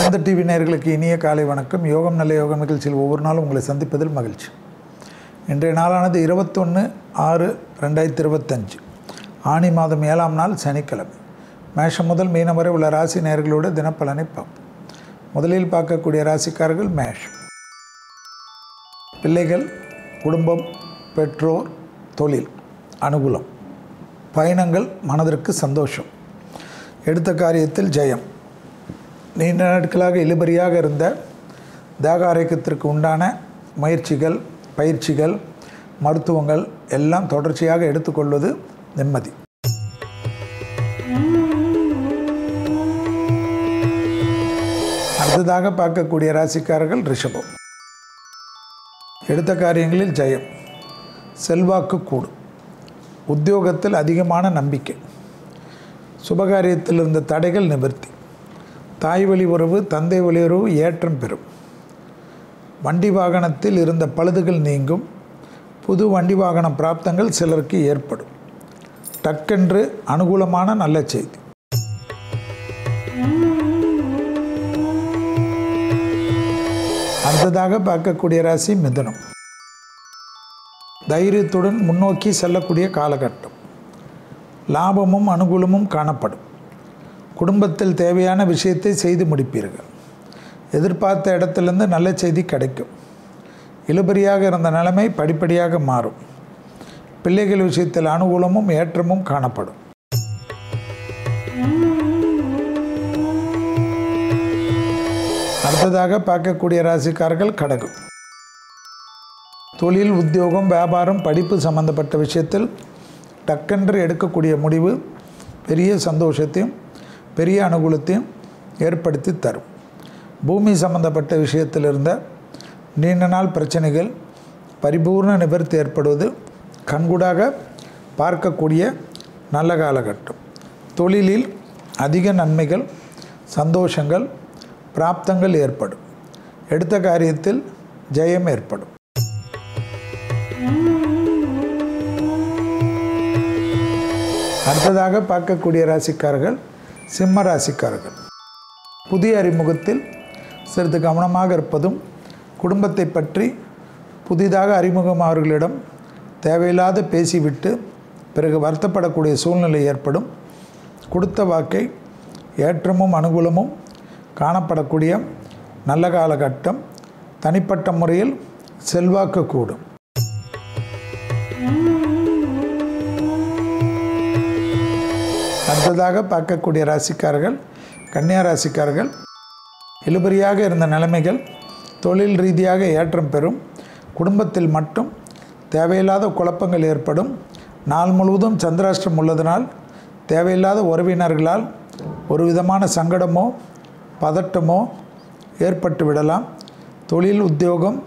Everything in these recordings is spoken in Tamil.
வேந்த டிவி நேயர்களுக்கு இனிய காலை வணக்கம். யோகம் நல்ல யோகம் நிகழ்ச்சியில் ஒவ்வொரு நாளும் உங்களை சந்திப்பதில் மகிழ்ச்சி. இன்றைய நாளானது 21/6/2025 ஆனி மாதம் 7ஆம் நாள் சனிக்கிழமை. மேஷம் முதல் மீனம் வரை உள்ள ராசி நேயர்களோட தினப்பலனை பார்ப்போம். முதலில் பார்க்கக்கூடிய ராசிக்காரர்கள் மேஷம். பிள்ளைகள், குடும்பம், பெற்றோர், தொழில் அனுகூலம். பயணங்கள் மனதிற்கு சந்தோஷம். எடுத்த காரியத்தில் ஜெயம். நீண்ட நாட்களாக இழுபறியாக இருந்த தேக ஆரோக்கியத்திற்கு உண்டான முயற்சிகள், பயிற்சிகள், மருத்துவங்கள் எல்லாம் தொடர்ச்சியாக எடுத்துக்கொள்வது நிம்மதி. அடுத்ததாக பார்க்கக்கூடிய ராசிக்காரர்கள் ரிஷபம். எடுத்த காரியங்களில் ஜெயம். செல்வாக்கு கூடும். உத்தியோகத்தில் அதிகமான நம்பிக்கை. சுபகாரியத்தில் இருந்த தடைகள் நிவர்த்தி. தாய் வழி உறவு, தந்தை வழி உறவு ஏற்றம் பெறும். வண்டி வாகனத்தில் இருந்த பழுதுகள் நீங்கும். புது வண்டி வாகன பிராப்தங்கள் சிலருக்கு ஏற்படும். டக்கென்று அனுகூலமான நல்ல செய்தி. அடுத்ததாக பார்க்கக்கூடிய ராசி மிதுனம். தைரியத்துடன் முன்னோக்கி செல்லக்கூடிய காலகட்டம். லாபமும் அனுகூலமும் காணப்படும். குடும்பத்தில் தேவையான விஷயத்தை செய்து முடிப்பீர்கள். எதிர்பார்த்த இடத்திலிருந்து நல்ல செய்தி கிடைக்கும். இழுபறியாக இருந்த நிலைமை படிப்படியாக மாறும். பிள்ளைகள் விஷயத்தில் அனுகூலமும் ஏற்றமும் காணப்படும். அடுத்ததாக பார்க்கக்கூடிய ராசிக்காரர்கள் கடகம். தொழில், உத்தியோகம், வியாபாரம், படிப்பு சம்பந்தப்பட்ட விஷயத்தில் டக்கென்று எடுக்கக்கூடிய முடிவு பெரிய சந்தோஷத்தையும் பெரிய அனுகூலத்தையும் ஏற்படுத்தி தரும். பூமி சம்பந்தப்பட்ட விஷயத்தில் இருந்த நீண்ட நாள் பிரச்சனைகள் பரிபூர்ண நிவர்த்தி ஏற்படுவது கண்கூடாக பார்க்கக்கூடிய நல்ல காலகட்டம். தொழிலில் அதிக நன்மைகள், சந்தோஷங்கள், பிராப்தங்கள் ஏற்படும். எடுத்த காரியத்தில் ஜெயம் ஏற்படும். அடுத்ததாக பார்க்கக்கூடிய ராசிக்காரர்கள் சிம்ம ராசிக்காரர்கள். புதிய அறிமுகத்தில் சிறிது கவனமாக இருப்பதும், குடும்பத்தை பற்றி புதிதாக அறிமுகமானவர்களிடம் தேவையில்லாத பேசிவிட்டு பிறகு வருத்தப்படக்கூடிய சூழ்நிலை ஏற்படும். கொடுத்த வாக்கை ஏற்றமும் அனுகூலமும் காணப்படக்கூடிய நல்ல காலகட்டம். தனிப்பட்ட முறையில் செல்வாக்கு கூடும். அடுத்ததாக பார்க்கக்கூடிய ராசிக்காரர்கள் கன்னியா ராசிக்காரர்கள். இழுபறியாக இருந்த நிலைமைகள் தொழில் ரீதியாக ஏற்றம் பெறும். குடும்பத்தில் மட்டும் தேவையில்லாத குழப்பங்கள் ஏற்படும். நாள் முழுவதும் சந்திராஷ்டிரம் உள்ளதனால் தேவையில்லாத உறவினர்களால் ஒரு விதமான சங்கடமோ பதட்டமோ ஏற்பட்டு விடலாம். தொழில், உத்தியோகம்,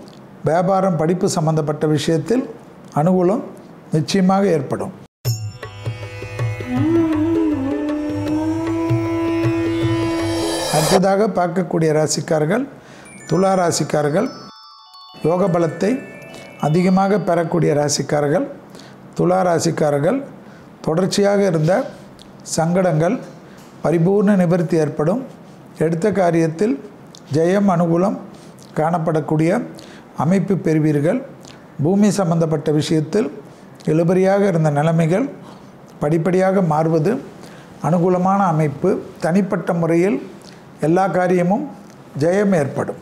வியாபாரம், படிப்பு சம்பந்தப்பட்ட விஷயத்தில் அனுகூலம் நிச்சயமாக ஏற்படும். அடுத்ததாக பார்க்கக்கூடிய ராசிக்காரர்கள் துலா ராசிக்காரர்கள். யோக பலத்தை அதிகமாக பெறக்கூடிய ராசிக்காரர்கள் துலா ராசிக்காரர்கள். தொடர்ச்சியாக இருந்த சங்கடங்கள் பரிபூர்ண நிவர்த்தி ஏற்படும். எடுத்த காரியத்தில் ஜெயம், அனுகூலம் காணப்படக்கூடிய அமைப்பு பெறுவீர்கள். பூமி சம்பந்தப்பட்ட விஷயத்தில் இழுபறியாக இருந்த நிலைமைகள் படிப்படியாக மாறுவது அனுகூலமான அமைப்பு. தனிப்பட்ட முறையில் எல்லா காரியமும் ஜெயம் ஏற்படும்.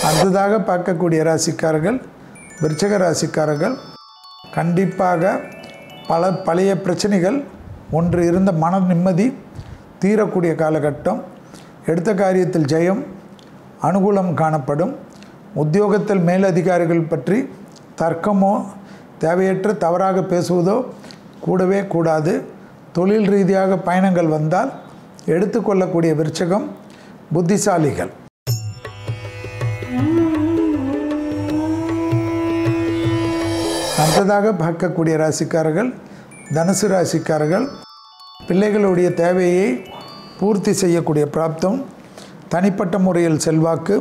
அடுத்ததாக பார்க்கக்கூடிய ராசிக்காரர்கள் விருச்சிக ராசிக்காரர்கள். கண்டிப்பாக பழைய பிரச்சனைகள் ஒன்று இருந்த மன நிம்மதி தீரக்கூடிய காலகட்டம். எடுத்த காரியத்தில் ஜெயம், அனுகூலம் காணப்படும். உத்தியோகத்தில் மேலதிகாரிகள் பற்றி தர்க்கமோ தேவையற்ற தவறாக பேசுவதோ கூடவே கூடாது. தொழில் ரீதியாக பயணங்கள் வந்தால் எடுத்துக்கொள்ளக்கூடிய விருச்சிகம் புத்திசாலிகள். அடுத்ததாக பார்க்கக்கூடிய ராசிக்காரர்கள் தனுசு ராசிக்காரர்கள். பிள்ளைகளுடைய தேவையை பூர்த்தி செய்யக்கூடிய பிராப்தம். தனிப்பட்ட முறையில் செல்வாக்கு.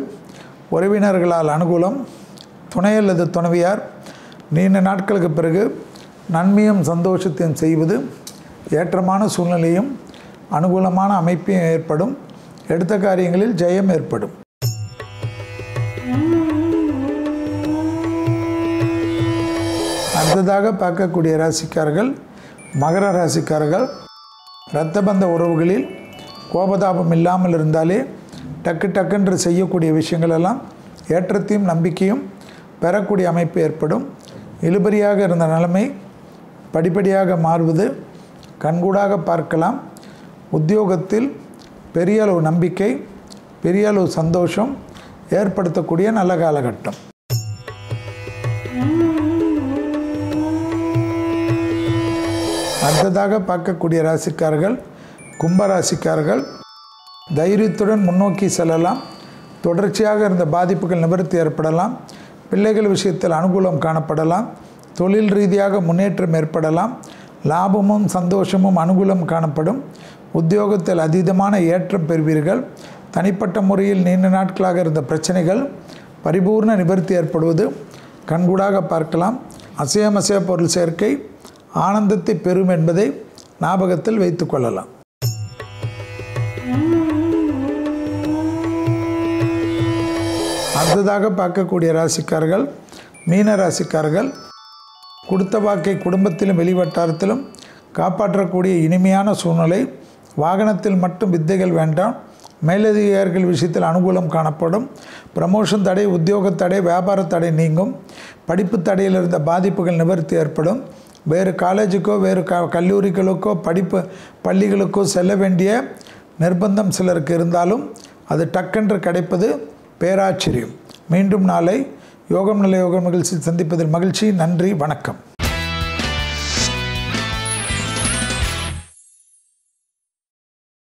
உறவினர்களால் அனுகூலம். துணை அல்லது துணைவியார் நீண்ட நாட்களுக்கு பிறகு நன்மையும் சந்தோஷத்தையும் செய்வது ஏற்றமான சூழ்நிலையும் அனுகூலமான அமைப்பும் ஏற்படும். எடுத்த காரியங்களில் ஜெயம் ஏற்படும். அடுத்ததாக பார்க்கக்கூடிய ராசிக்காரர்கள் மகர ராசிக்காரர்கள். இரத்த பந்த உறவுகளில் கோபதாபம் இல்லாமல் இருந்தாலே டக்குன்று செய்யக்கூடிய விஷயங்கள் எல்லாம் ஏற்றத்தையும் நம்பிக்கையும் பெறக்கூடிய அமைப்பு ஏற்படும். இழுபறியாக இருந்த நிலைமை படிப்படியாக மாறுவது கண்கூடாக பார்க்கலாம். உத்தியோகத்தில் பெரிய அளவு நம்பிக்கை, பெரிய அளவு சந்தோஷம் ஏற்படுத்தக்கூடிய நல்ல காலகட்டம். அடுத்ததாக பார்க்கக்கூடிய ராசிக்காரர்கள் கும்பராசிக்காரர்கள். தைரியத்துடன் முன்னோக்கி செல்லலாம். தொடர்ச்சியாக இருந்த பாதிப்புகள் நிவர்த்தி ஏற்படலாம். பிள்ளைகள் விஷயத்தில் அனுகூலம் காணப்படலாம். தொழில் ரீதியாக முன்னேற்றம் ஏற்படலாம். லாபமும் சந்தோஷமும் அனுகூலம் காணப்படும். உத்தியோகத்தில் அதீதமான ஏற்றம் பெறுவீர்கள். தனிப்பட்ட முறையில் நீண்ட நாட்களாக இருந்த பிரச்சனைகள் பரிபூர்ண நிவர்த்தி ஏற்படுவது கண்கூடாக பார்க்கலாம். அசையமசைய பொருள் சேர்க்கை ஆனந்தத்தை பெறும் என்பதை ஞாபகத்தில் வைத்து கொள்ளலாம். அடுத்ததாக பார்க்கக்கூடிய ராசிக்காரர்கள் மீன ராசிக்காரர்கள். கொடுத்த வாக்கை குடும்பத்திலும் வெளிவட்டாரத்திலும் காப்பாற்றக்கூடிய இனிமையான சூழ்நிலை. வாகனத்தில் மட்டும் வித்தைகள் வேண்டாம். மேலதிகாரிகள் விஷயத்தில் அனுகூலம் காணப்படும். ப்ரமோஷன் தடை, உத்தியோக தடை, வியாபார தடை நீங்கும். படிப்பு தடையில் இருந்த பாதிப்புகள் நிவர்த்தி ஏற்படும். வேறு காலேஜுக்கோ வேறு கல்லூரிகளுக்கோ பள்ளிகளுக்கோ செல்ல வேண்டிய நிர்பந்தம் சிலருக்கு இருந்தாலும் அது டக்கென்று கிடைப்பது பேராச்சரியம். மீண்டும் நாளை யோகம் நல்ல யோகம் நிகழ்ச்சி சந்திப்பதில் மகிழ்ச்சி. நன்றி, வணக்கம்.